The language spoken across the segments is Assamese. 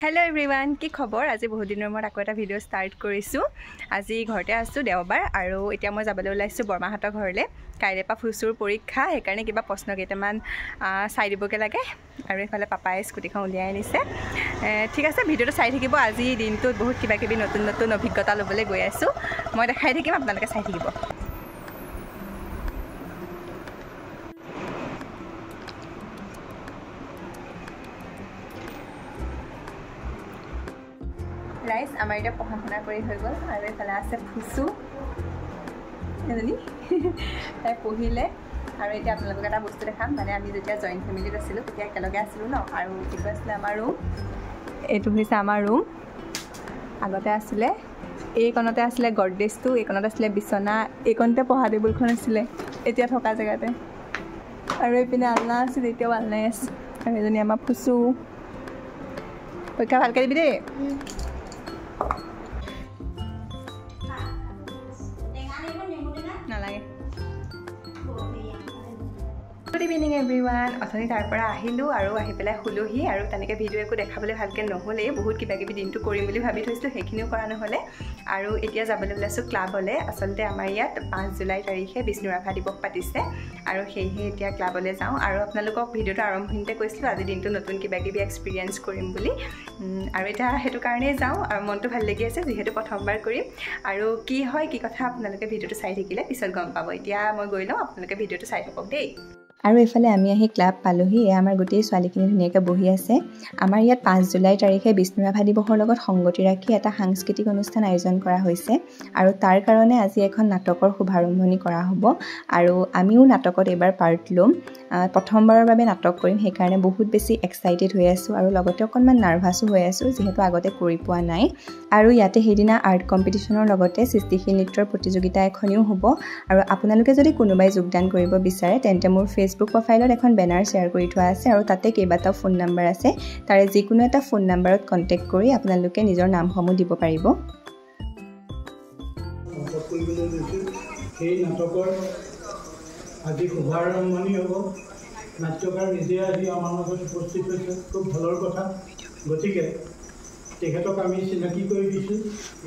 हेलो एवरीवन की खबर आज बहुत दिन मैं आको भिडिओ स्टार्ट करूँ आज घरते आसो देवबार और इतना मैं जाबले ओलाइছো बरमाहतर घरले काइले पा फुचुर परीक्षा हेकाने किबा प्रश्न केइटामान चाइ दिबगे लागे और इफाले पापाय स्कूटीखन उलियाइ आनिছে ठीक है भिडिओ चाइ থাকিব आज दिनटोत बहुत किबा किबि नतुन नतुन अभिज्ञता लबले गई आसो मैं देखाइ থাকিম आपनालोके चाइ থাকিব राइस आमार इतना पढ़ा शुना कर हो गल और इफाले आसे फुचु एजनी ताई पढ़िले और इतना आपलोक एटा बस्तु देखाम माने आमी जेतिया जॉइंट फैमिलीत आसिलो तेतिया एकेलगे आसिलो न और कि आছিলে आमार रूम एटु হৈছে आमार रूम आगते आছিলে এই কোণতে আছিলে গডৰেজটো এই কোণতে আছিলে বিছনা এই কোণতে পঢ়া টেবুলখন আছিলে এতিয়া থকা জায়গাতে আৰু এইপিনে আলনা আছিল এতিয়াও আলনাই আছে আৰু এজনী আমাৰ ফুচু পৰীক্ষা ভালকৈ দিবি দেই নালাগে गुड इवनिंग एवरीवन अथनि तार आहिलो और आहि पेलाय हुलोहि और तनेके भिडिओ एको देखाबले भालके नहले बहुत किबा किबि दिनटो करिम बुली भाबि थैसिलो हेखिनिও কৰা নহলে আৰু এতিয়া যাবলৈ ওলাইছো ক্লাবলে আসলতে আমাৰ ইয়াত 5 জুলাই তাৰিখে বিষ্ণু ৰাভা দিৱস পাতিছে আৰু সেইহে এতিয়া ক্লাবলে যাও আৰু আপোনালোকক ভিডিওটো আৰম্ভণিতে কৈছিলো আজি দিনটো নতুন কিবা কিবি এক্সপেৰিয়েন্স কৰিম বুলি আৰু এটা হেতু কাৰণে যাও আৰু মনটো ভাল লাগি আছে যেহেতু প্ৰথমবাৰ কৰিম আৰু কি হয় কি কথা আপোনালোকে ভিডিওটো চাই থাকিলে পিছত গম পাব এতিয়া মই গৈ লওঁ আপোনালোকে ভিডিওটো চাই থাকক দেই আৰু এফালে আমি আহি ক্লাব পালোহি আমাৰ গোটেই ছোৱালীখিনি ধুনীয়াকৈ বহি আছে আমাৰ ইয়াত 5 জুলাই তাৰিখে বিষ্ণু ৰাভা দিৱসৰ লগত সংগতি ৰাখি এটা সাংস্কৃতিক অনুষ্ঠান আয়োজন কৰা হৈছে আৰু তাৰ কাৰণে আজি এখন নাটকৰ শুভাৰম্ভণি কৰা হ'ব আৰু আমিও নাটকত এবাৰ পাৰ্ট লম প্ৰথমবাৰৰ বাবে নাটক কৰিম সেই কাৰণে বহুত বেছি এক্সাইটেড হৈ আছো আৰু লগতে অকনমান নাৰ্ভাসো হৈ আছো যেহেতু আগতে কৰি পোৱা নাই আৰু ইয়াতে হেদিনা আৰ্ট কম্পিটিশনৰ লগতে সৃষ্টিশীল নৃত্যৰ প্ৰতিযোগিতা এখনিও হ'ব আৰু আপোনালোকে যদি কোনোবাই যোগদান কৰিব বিচাৰে তেন্তে মোৰ फेसबुक प्रोफाइल एखन बैनार शेयर কৰি থোৱা আছে আৰু তাতে কেইবাটাও ফোন নম্বৰ আছে তাৰে যিকোনো এটা ফোন নম্বৰত কন্টাক্ট কৰি আপোনালোকে নিজৰ নামসমূহ দিব পাৰিব এই নাটকৰ আজি শুভাৰম্ভণি হ'ব নাট্যকাৰ নিজে আজি আমাৰ মাজত উপস্থিত হৈছে খুব ভালৰ কথা গতিকে তেখেতক আমি চিনাকি কৰি দিছোঁ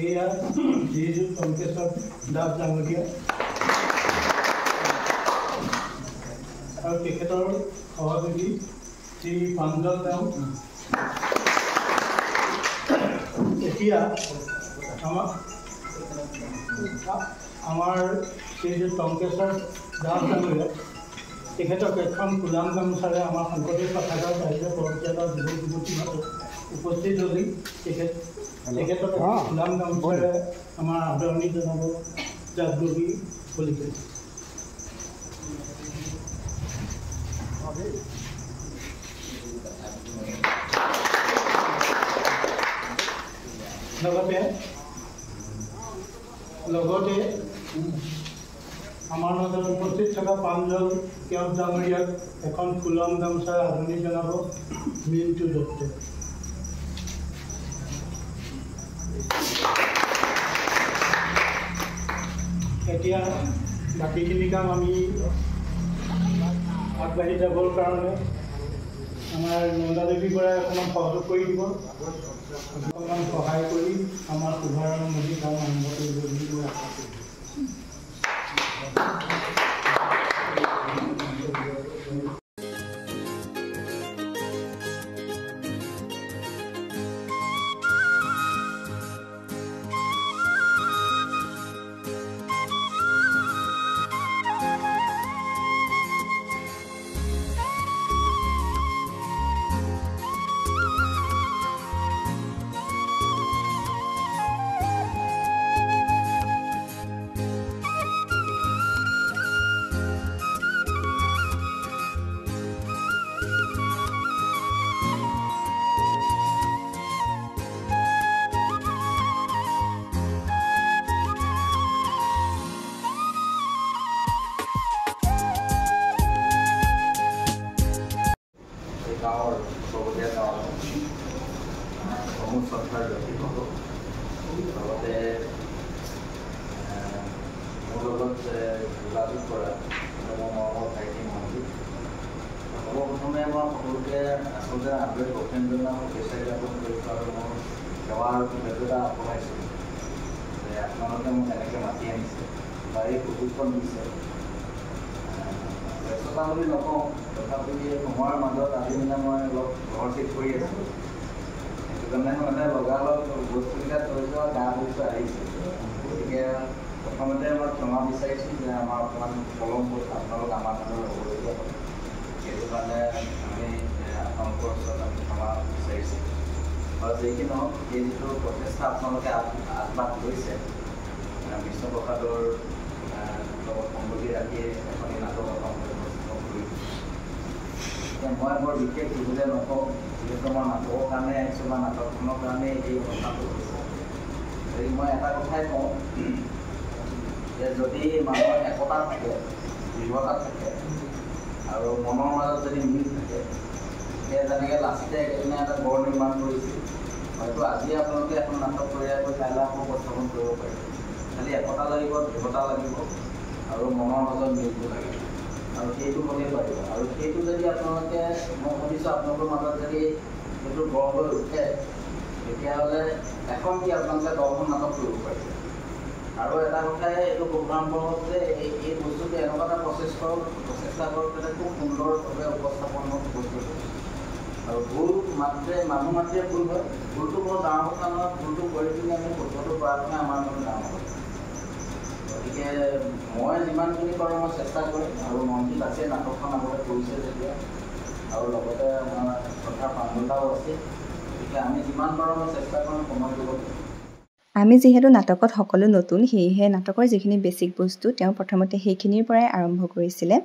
এয়া যিজু টংকেশ্বৰ দাস ডাঙৰীয়া और तेखर सहयोगी श्री पांजल श्री टंकेश्वर दास डांगरिया तेखतक एखन गुलाम गामोचारे आम शंकरदेव पताकार बाहिर पर्यायर युवक युवती মাজত उपस्थित हली गुलाम गामोचारे आम आदरणी जनाब जागृति कलिता লগতে আমাৰ মাজত উপস্থিত থকা পাঞ্জল কেওট ডাঙৰীয়াক এখন ফুলন গামোচাৰ আদৰণি জনাব মিণ্টু দত্ত এতিয়া বাকীখিনি কাম আমি আগবাঢ়ি যাবৰ কাৰণে আমাৰ নন্দাদেৱী বৰাই অকণমান সহযোগ কৰি দিব অকণমান সহায় কৰি আমাৰ শুভাৰম্ভণি কাম আৰম্ভ কৰিব বুলি মই আশা কৰিছোঁ गाँव सबतीया गाँव प्रमुख संस्थार व्यक्तित्व লগতে মোৰ লগত যোগাযোগ কৰা মোৰ মৰমৰ ভাইটি মনজিত সৰ্বপ্ৰথমে মই সকলোকে আচলতে আন্তৰিক অভিনন্দন শুভেচ্ছা জ্ঞাপন কৰিছোঁ আৰু মোৰ সেৱাৰ কৃতজ্ঞতা আগবঢ়াইছোঁ যে আপোনালোকে মোক এনেকৈ মাতি আনিছে বা এই সুযোগখন দিছে। ব্যস্ততা বুলি নকওঁ, তথাপি সময়ৰ মাজত আজি মই অলপ ঘৰ ঠিক কৰি আছোঁ। সেইটো কাৰণে লগালগ বস্তুকেইটা থৈ যোৱা গা বস্তু আহিছে। গতিকে প্ৰথমতে মই ক্ষমা বিচাৰিছোঁ যে আমাৰ অকণমান পলম হ'ল, আপোনালোক আমাৰ কাৰণে হ'বলগীয়া হ'ল। সেইটো কাৰণে আমি আপোনালোকৰ ওচৰত আমি ক্ষমা বিচাৰিছোঁ। আৰু যিকি নহওক এই যিটো প্ৰচেষ্টা আপোনালোকে আগবাঢ় লৈছে বিষ্ণুপ্ৰসাদৰ লগত সংগতি ৰাখি এখনি নাটক এখন প্ৰস্তুত কৰিছোঁ। এতিয়া মই বৰ বিশেষ সুবিধা নকওঁ, যিহেতু মই নাটকৰ কাৰণে আহিছোঁ বা নাটকখনৰ কাৰণে এই অনুষ্ঠানটো হৈছে। গতিকে মই এটা কথাই কওঁ যে যদি মানুহৰ একতা থাকে, দৃঢ়তা থাকে আৰু মনৰ মাজত যদি মিল থাকে, তেতিয়া যেনেকৈ লাচিতে একেদিনা এটা গড় নিৰ্মাণ কৰিছিল, হয়তো আজি আপোনালোকে এখন নাটক তৈয়াৰ কাইলৈ আকৌ উপস্থাপন কৰিব পাৰিব। খালি একতা লাগিব, দৃঢ়তা লাগিব আৰু মনৰ মাজত মিলটো লাগিব, আৰু সেইটো হ'লেই পাৰিব। আৰু সেইটো যদি আপোনালোকে, মই ভাবিছোঁ আপোনালোকৰ মাজত যদি সেইটো গঢ় হৈ উঠে, তেতিয়াহ'লে এখন কি আপোনালোকে 10খন নাটক কৰিব পাৰিব। আৰু এটা কথাই এইটো প্ৰগ্ৰাম কৰক যে এই বস্তুটো এনেকুৱা এটা প্ৰচেষ্টা কৰক যাতে খুব সুন্দৰভাৱে উপস্থাপন হওক বস্তুটো। আৰু ভুল মানুহ মাত্ৰে ভুল হয়, ভুলটো বৰ ডাঙৰ কথা নহয়, ভুলটো কৰি পিনি আমি শুদ্ধটো কৰাৰ কাৰণে আমাৰ কাৰণে ডাঙৰ হয়। গতিকে মই যিমানখিনি পাৰোঁ মই চেষ্টা কৰিম, আৰু মনজিত আছে নাটকখন আগতে কৰিছে যেতিয়া, আৰু লগতে আমাৰ শ্ৰদ্ধা পাণ্ডুদাও আছে। গতিকে আমি যিমান পাৰোঁ মই চেষ্টা কৰিম সময় দিব। আমি যিহেতু নাটকত সকলো নতুন, সেয়েহে নাটকৰ যিখিনি বেছিক বস্তু তেওঁ প্ৰথমতে সেইখিনিৰ পৰাই আৰম্ভ কৰিছিলে।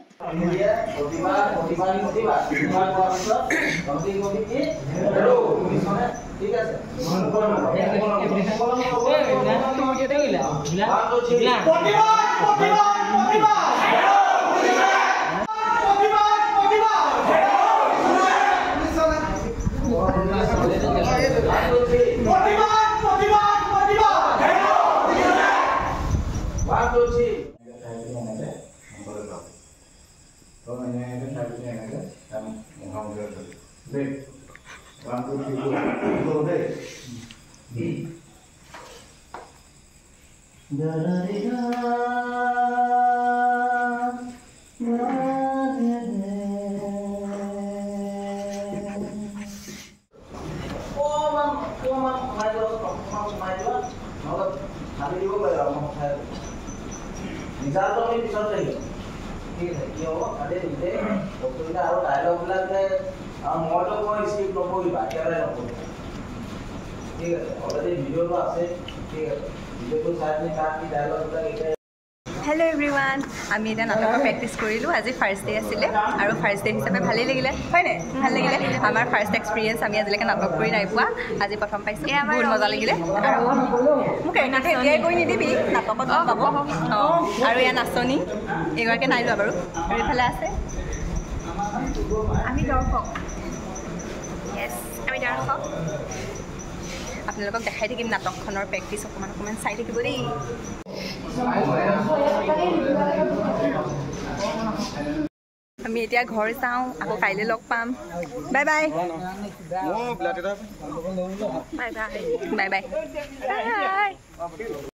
নিজাটো আমি পিছত থাকিব, ঠিক আছে। কি হ'ব খালি নিজে বস্তুকেইটা আৰু ডাইলগবিলাক যে মইতো মই স্ক্ৰিপ্ট নপঢ়িবা, একেবাৰে নপঢ়িবা, ঠিক আছে। অলৰেডি ভিডিঅ'টো আছে, ঠিক আছে। ভিডিঅ'টো চাই পিনি তাত কি ডাইলগবিলাক এতিয়া। হেল্ল' এভৰিৱান, আমি এতিয়া নাটকৰ প্ৰেক্টিছ কৰিলোঁ। আজি ফাৰ্ষ্ট ডে আছিলে আৰু ফাৰ্ষ্ট ডে হিচাপে ভালেই লাগিলে, হয়নে? ভাল লাগিলে। আমাৰ ফাৰ্ষ্ট এক্সপিৰিয়েঞ্চ, আমি আজিলৈকে নাটক কৰি নাই পোৱা, আজি প্ৰথম পাইছোঁ, বহুত মজা লাগিলে। আৰু মোক এতিয়াই কৈ নিদিবি, নাটকত পাব। অঁ, আৰু এয়া নাচনী এগৰাকী নাই লোৱা বাৰু, আৰু এইফালে আছে আমি দৰ্শক। য়েছ, আমি দৰ্শক। আপোনালোকক দেখাই থাকিম নাটকখনৰ প্ৰেক্টিছ, অকণমান চাই থাকিব দেই। আমি এতিয়া ঘৰ যাওঁ, আকৌ কাইলৈ লগ পাম। Bye bye bye bye bye bye.